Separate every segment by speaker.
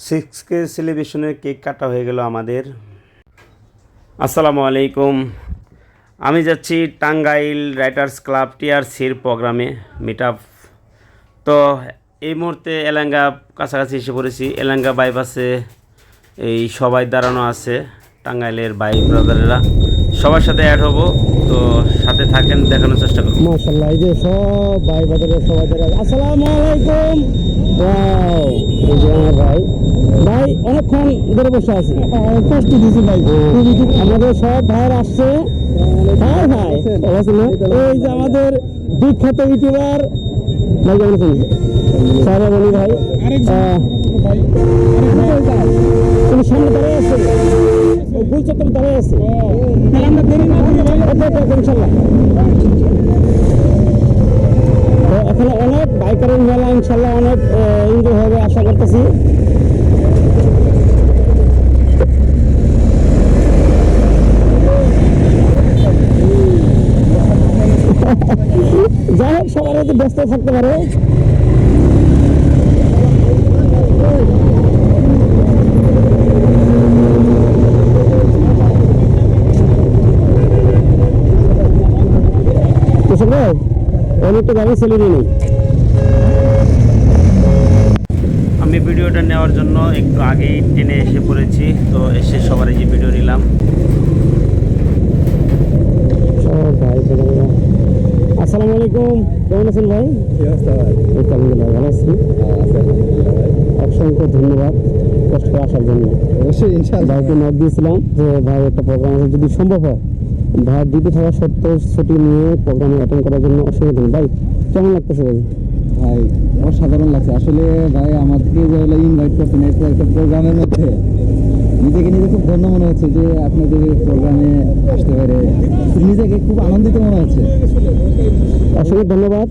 Speaker 1: 6K সেলিব্রেশনের cake কাটা হয়ে গেল আমাদের। আসসালামু আলাইকুম। আমি যাচ্ছি টাঙ্গাইল রাইটার্স ক্লাব টিআরসির প্রোগ্রামে মিট আপ। তো এই মুহূর্তে এলাঙ্গা কাছাকাছি এসে পড়েছি। এলাঙ্গা বাইপাসে এই সবাই দাঁড়ানো আছে, টাঙ্গাইলের ভাই ব্রাদারেরা সবার সাথে অ্যাড হব। তো সাথে থাকেন, দেখানোর চেষ্টা করব।
Speaker 2: মাশাআল্লাহ, এই যে সব ভাই ব্রাদারের সবাই দাঁড়ানো। আসসালামু আলাইকুম। ওয়াও, এই যে আমার ভাই অনেকক্ষণ ধরে বসে আছে, কষ্ট দিয়েছি ভাই। আমাদের সব ভাইয়ের আসছে। হ্যাঁ ভাই, এই যে আমাদের বিখ্যাত ইউটিউবার ভাই কেমন আছেন? সারাবনি ভাই উনি সামনে দাঁড়িয়ে আছে, ভুল চত্বর দাঁড়িয়ে আছে। আমরা দেরি না করি ইনশাল্লাহ। তো এখানে অনেক বাইকারের মেলা, ইনশাল্লাহ অনেক এনজয় হবে আশা করতেছি। যাই হোক, সবার হয়তো ব্যস্ত থাকতে পারে। অনেকটা গাড়ি ছেলে নেই।
Speaker 1: আমি ভিডিওটা নেওয়ার জন্য একটু আগেই ট্রেনে এসে পড়েছি। তো এসে সবার এই যে ভিডিও নিলাম।
Speaker 2: আসসালামু আলাইকুম, কেমন আছেন ভাই? আলহামদুলিল্লাহ ভালো আছি। অসংখ্য ধন্যবাদ কষ্ট করে আসার জন্য।
Speaker 3: অবশ্যই ইনশাআল্লাহ।
Speaker 2: ভাইকে নোট দিয়েছিলাম যে ভাই একটা প্রোগ্রাম আছে, যদি সম্ভব হয় ভাই ডিউটি থাকা সত্ত্বেও ছুটি নিয়ে প্রোগ্রামে অ্যাটেন্ড করার জন্য অসংখ্য ধন্যবাদ। ভাই কেমন লাগতেছে ভাই?
Speaker 3: ভাই অসাধারণ লাগছে আসলে। ভাই আমাদেরকে যে ইনভাইট করছেন একটা প্রোগ্রামের মধ্যে, নিজেকে খুব ধন্য মনে হচ্ছে যে আপনাদের প্রোগ্রামে আসতে পারে। নিজেকে খুব আনন্দিত মনে হচ্ছে।
Speaker 2: অসংখ্য ধন্যবাদ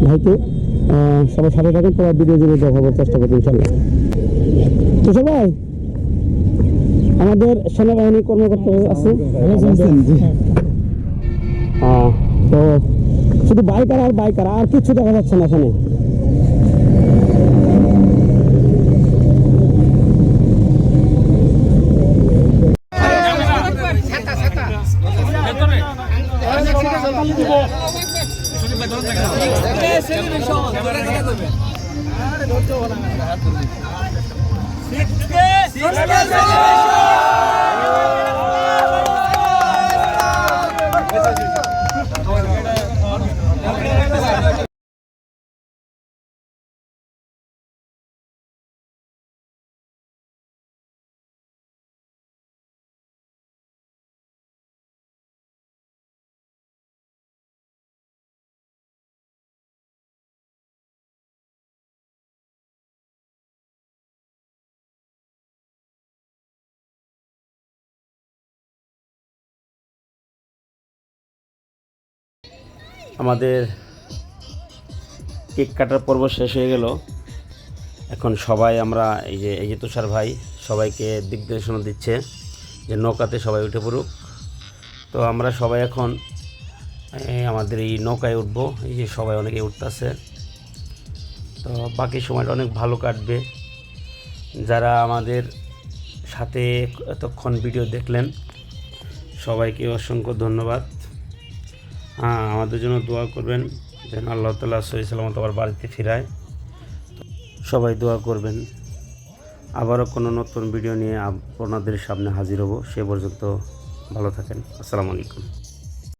Speaker 2: ভাইকে। সবাই সাথে থাকেন, তোমার ভিডিও জুড়ে দেখাবার চেষ্টা করবো ইনশাল্লাহ। তো সবাই আমাদের সেনাবাহিনী কর্মকর্তা আছে, তো শুধু বাইকার আর বাইকার, আর কিছু দেখা যাচ্ছে না এখানে।
Speaker 1: আমাদের কেক কাটার পর্ব শেষ হয়ে গেল। এখন সবাই আমরা এই যে তুষার ভাই সবাইকে দিক নির্দেশনা দিচ্ছে যে নৌকাতে সবাই উঠে পড়ুক। তো আমরা সবাই এখন আমাদের এই নৌকায় উঠবো। এই যে সবাই অনেকে উঠতেছে। তো বাকি সময়টা অনেক ভালো কাটবে। যারা আমাদের সাথে এতক্ষণ ভিডিও দেখলেন সবাইকে অসংখ্য ধন্যবাদ। আমাদের জন্য দোয়া করবেন যেন আল্লাহ তাআলা সহি সালামত আবার বাড়িতে ফিরায়। সবাই দোয়া করবেন। আবারও কোনো নতুন ভিডিও নিয়ে আপনাদের সামনে হাজির হব। সে পর্যন্ত ভালো থাকেন। আসসালামু আলাইকুম।